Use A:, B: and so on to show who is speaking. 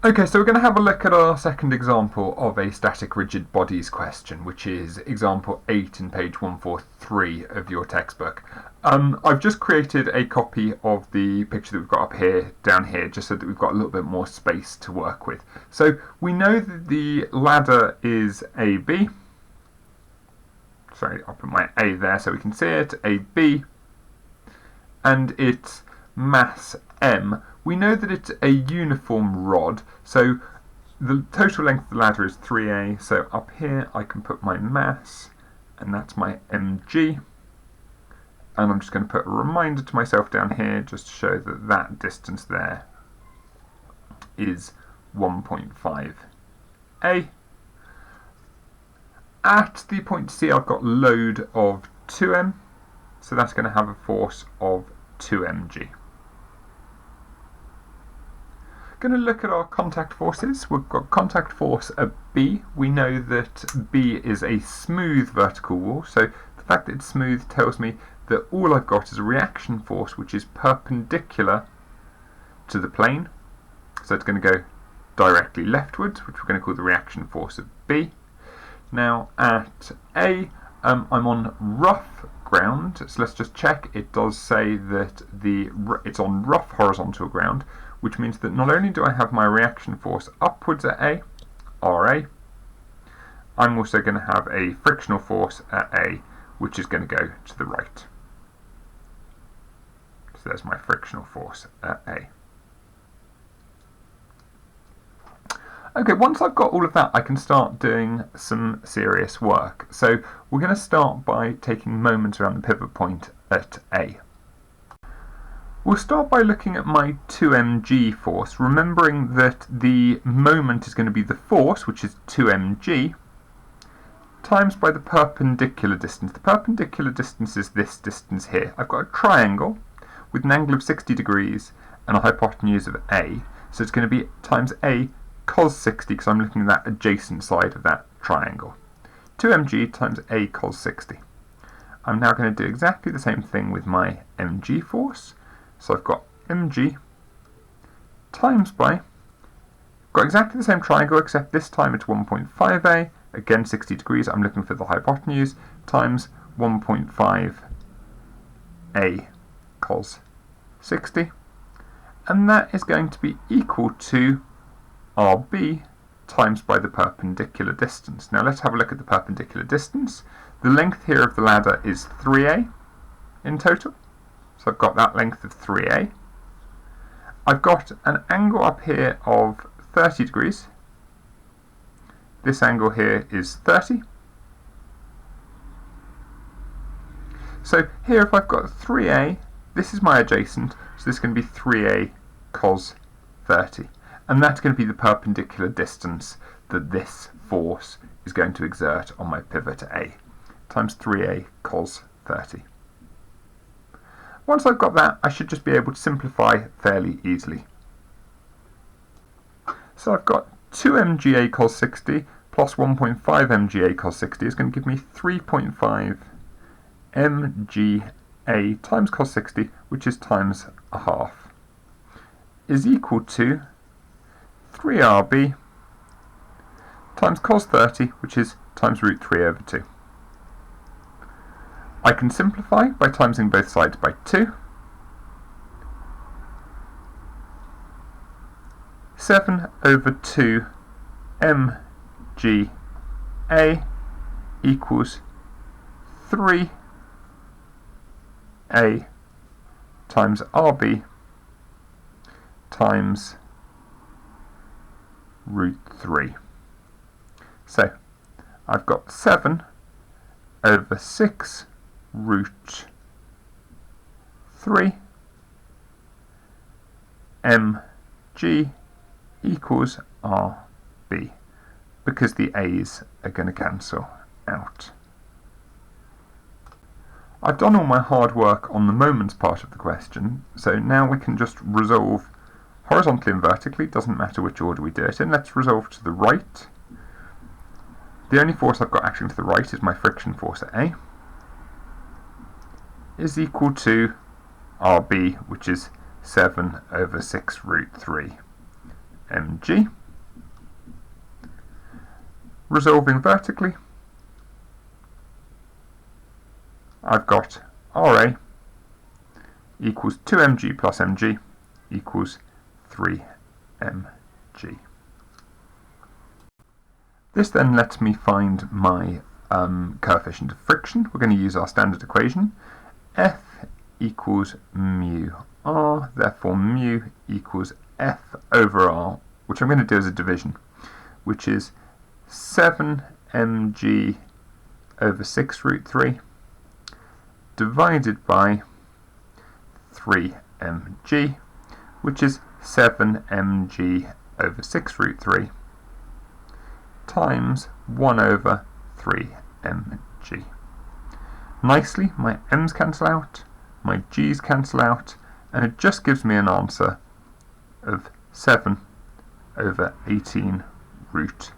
A: Okay, so we're going to have a look at our second example of a static rigid bodies question, which is example 8 in page 143 of your textbook. I've just created a copy of the picture that we've got up here, down here, just so that we've got a little bit more space to work with. So we know that the ladder is AB. Sorry, I'll put my A there so we can see it, AB, and its mass M. We know that it's a uniform rod, so the total length of the ladder is 3A, so up here I can put my mass, and that's my mg, and I'm just going to put a reminder to myself down here just to show that that distance there is 1.5A. At the point C I've got load of 2m, so that's going to have a force of 2mg. Going to look at our contact forces. We've got contact force at B. We know that B is a smooth vertical wall, so the fact that it's smooth tells me that all I've got is a reaction force which is perpendicular to the plane, so it's going to go directly leftwards, which we're going to call the reaction force of B. Now at A, I'm on rough ground, so let's just check. It does say that it's on rough horizontal ground, which means that not only do I have my reaction force upwards at A, RA, I'm also going to have a frictional force at A, which is going to go to the right. So there's my frictional force at A. Okay, once I've got all of that, I can start doing some serious work. So we're going to start by taking moments around the pivot point at A. We'll start by looking at my 2mg force, remembering that the moment is going to be the force, which is 2mg, times by the perpendicular distance. The perpendicular distance is this distance here. I've got a triangle with an angle of 60 degrees and a hypotenuse of A, so it's going to be times A cos 60, because I'm looking at that adjacent side of that triangle. 2mg times A cos 60. I'm now going to do exactly the same thing with my mg force. So I've got mg times by, got exactly the same triangle except this time it's 1.5a, again 60 degrees, I'm looking for the hypotenuse, times 1.5a cos 60, and that is going to be equal to RB times by the perpendicular distance. Now let's have a look at the perpendicular distance. The length here of the ladder is 3a in total. So I've got that length of 3a. I've got an angle up here of 30 degrees. This angle here is 30. So here if I've got 3a, this is my adjacent, so this is going to be 3a cos 30. And that's going to be the perpendicular distance that this force is going to exert on my pivot A, times 3a cos 30. Once I've got that, I should just be able to simplify fairly easily. So I've got 2mga cos 60 plus 1.5 mga cos 60 is going to give me 3.5 mga times cos 60, which is times a half, is equal to 3rb times cos 30, which is times root 3 over 2. I can simplify by timesing both sides by 2. 7 over 2 mga equals 3a times rb times root 3. So I've got 7 over 6 root 3 mg equals rb, because the a's are going to cancel out. I've done all my hard work on the moments part of the question, so now we can just resolve horizontally and vertically, doesn't matter which order we do it in. Let's resolve to the right. The only force I've got acting to the right is my friction force at A, is equal to RB, which is 7 over 6 root 3. mg. Resolving vertically, I've got Ra equals 2mg plus mg equals 3mg. This then lets me find my coefficient of friction. We're going to use our standard equation. F equals mu r, therefore mu equals F over r, which I'm going to do as a division, which is 7 mg over 6 root 3 divided by 3 mg, which is 7 mg over 6 root 3 times 1 over 3 mg. Nicely, my m's cancel out, my g's cancel out, and it just gives me an answer of 7 over 18 root